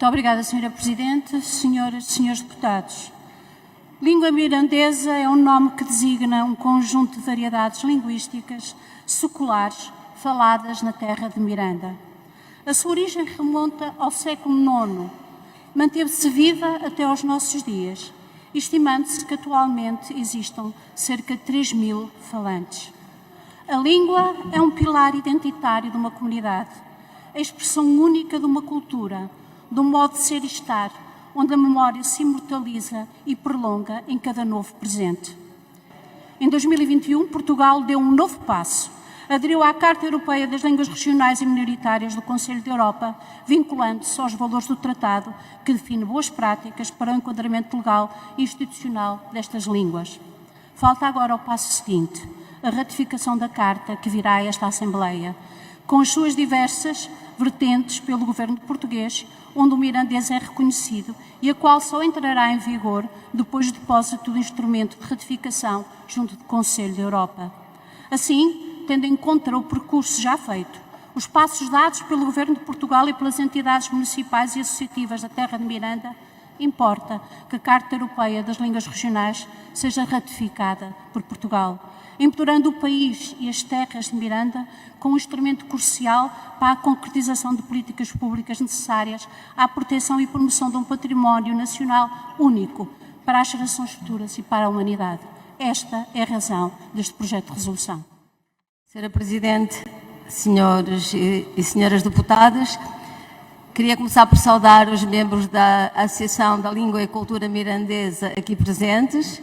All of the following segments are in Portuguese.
Muito obrigada, Sra. Presidente, senhoras e senhores deputados. Língua mirandesa é um nome que designa um conjunto de variedades linguísticas seculares faladas na terra de Miranda. A sua origem remonta ao século IX. Manteve-se viva até aos nossos dias, estimando-se que atualmente existam cerca de 3.000 falantes. A língua é um pilar identitário de uma comunidade, a expressão única de uma cultura, de um modo de ser e estar, onde a memória se imortaliza e prolonga em cada novo presente. Em 2021, Portugal deu um novo passo. Aderiu à Carta Europeia das Línguas Regionais e Minoritárias do Conselho da Europa, vinculando-se aos valores do Tratado, que define boas práticas para o enquadramento legal e institucional destas línguas. Falta agora o passo seguinte, a ratificação da Carta que virá a esta Assembleia, com as suas diversas vertentes pelo governo português, onde o mirandês é reconhecido e a qual só entrará em vigor depois do depósito do instrumento de ratificação junto do Conselho da Europa. Assim, tendo em conta o percurso já feito, os passos dados pelo Governo de Portugal e pelas entidades municipais e associativas da terra de Miranda, importa que a Carta Europeia das Línguas Regionais seja ratificada por Portugal, empoderando o país e as terras de Miranda com um instrumento crucial para a concretização de políticas públicas necessárias à proteção e promoção de um património nacional único para as gerações futuras e para a humanidade. Esta é a razão deste projeto de resolução. Sra. Presidente, senhores e senhoras deputadas, queria começar por saudar os membros da Associação da Língua e Cultura Mirandesa aqui presentes.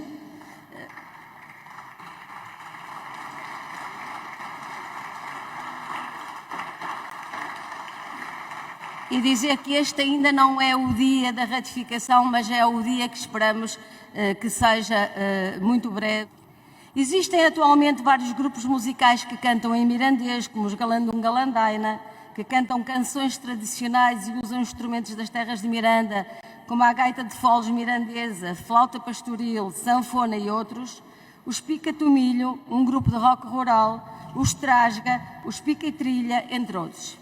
E dizer que este ainda não é o dia da ratificação, mas é o dia que esperamos que seja muito breve. Existem atualmente vários grupos musicais que cantam em mirandês, como os Galandum Galandaina, que cantam canções tradicionais e usam instrumentos das terras de Miranda, como a gaita de foles mirandesa, flauta pastoril, sanfona e outros, os Pica-Tomilho, um grupo de rock rural, os Trasga, os Pica-Trilha, entre outros.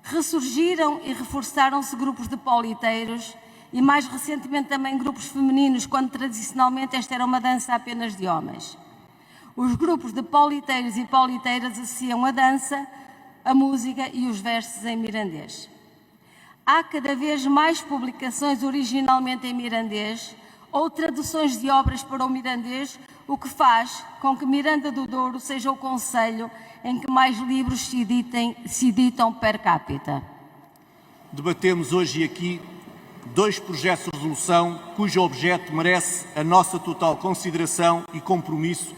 Ressurgiram e reforçaram-se grupos de politeiros e mais recentemente também grupos femininos, quando tradicionalmente esta era uma dança apenas de homens. Os grupos de politeiros e politeiras associam a dança, a música e os versos em mirandês. Há cada vez mais publicações originalmente em mirandês ou traduções de obras para o mirandês, o que faz com que Miranda do Douro seja o concelho em que mais livros se editam per capita. Debatemos hoje aqui dois projetos de resolução cujo objeto merece a nossa total consideração e compromisso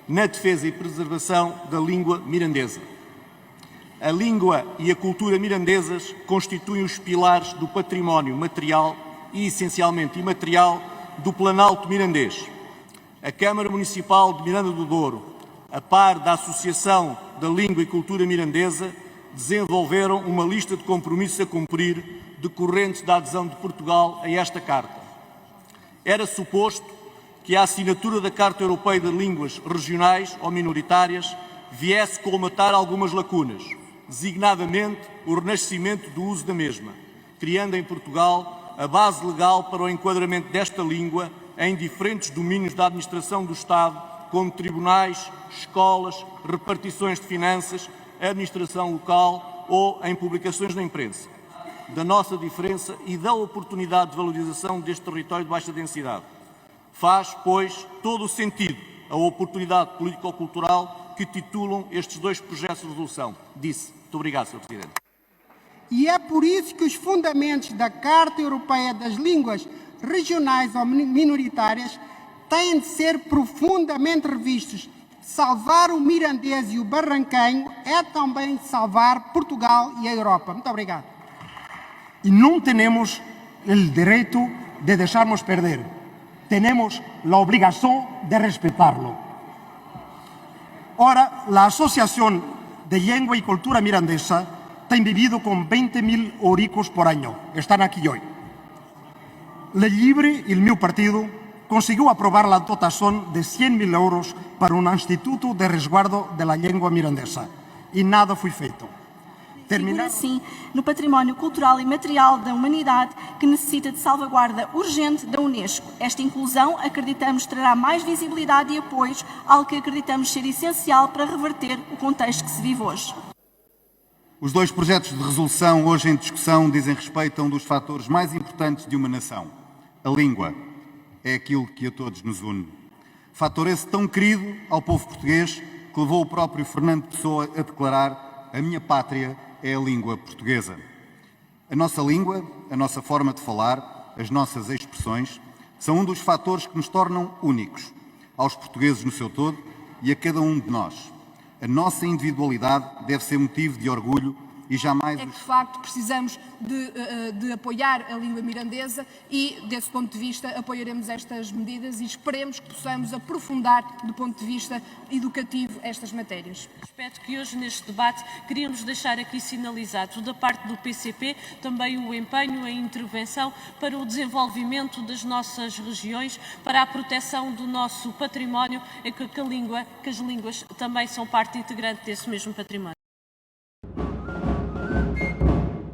na defesa e preservação da língua mirandesa. A língua e a cultura mirandesas constituem os pilares do património material e, essencialmente, imaterial do Planalto Mirandês. A Câmara Municipal de Miranda do Douro, a par da Associação da Língua e Cultura Mirandesa, desenvolveram uma lista de compromissos a cumprir decorrentes da adesão de Portugal a esta Carta. Era suposto que a assinatura da Carta Europeia de Línguas Regionais ou Minoritárias viesse colmatar algumas lacunas, designadamente o renascimento do uso da mesma, criando em Portugal a base legal para o enquadramento desta língua em diferentes domínios da administração do Estado, como tribunais, escolas, repartições de finanças, administração local ou em publicações na imprensa. Da nossa diferença e da oportunidade de valorização deste território de baixa densidade. Faz, pois, todo o sentido a oportunidade político-cultural que titulam estes dois projetos de resolução. Disse. Muito obrigado, Sr. Presidente. E é por isso que os fundamentos da Carta Europeia das Línguas Regionais ou Minoritárias têm de ser profundamente revistos. Salvar o mirandês e o barranquenho é também salvar Portugal e a Europa. Muito obrigado. Y no tenemos el derecho de dejarnos perder. Tenemos la obligación de respetarlo. Ahora, la Asociación de Lengua y Cultura Mirandesa tem vivido con 20.000 ouricos por año. Están aquí hoy. La Llibre y el meu partido consiguió aprobar la dotación de 100.000 euros para un instituto de resguardo de la lengua mirandesa y nada fue feito. terminar assim no património cultural e material da humanidade que necessita de salvaguarda urgente da Unesco. Esta inclusão, acreditamos, trará mais visibilidade e apoios, algo que acreditamos ser essencial para reverter o contexto que se vive hoje. Os dois projetos de resolução hoje em discussão dizem respeito a um dos fatores mais importantes de uma nação, a língua. É aquilo que a todos nos une. Fator esse tão querido ao povo português que levou o próprio Fernando Pessoa a declarar: a minha pátria é a língua portuguesa. A nossa língua, a nossa forma de falar, as nossas expressões, são um dos fatores que nos tornam únicos, aos portugueses no seu todo e a cada um de nós. A nossa individualidade deve ser motivo de orgulho e jamais... É que, de facto, precisamos de apoiar a língua mirandesa e, desse ponto de vista, apoiaremos estas medidas e esperemos que possamos aprofundar, do ponto de vista educativo, estas matérias. Aspecto que hoje, neste debate, queríamos deixar aqui sinalizado da parte do PCP, também o empenho, a intervenção para o desenvolvimento das nossas regiões, para a proteção do nosso património, e que as línguas também são parte integrante desse mesmo património.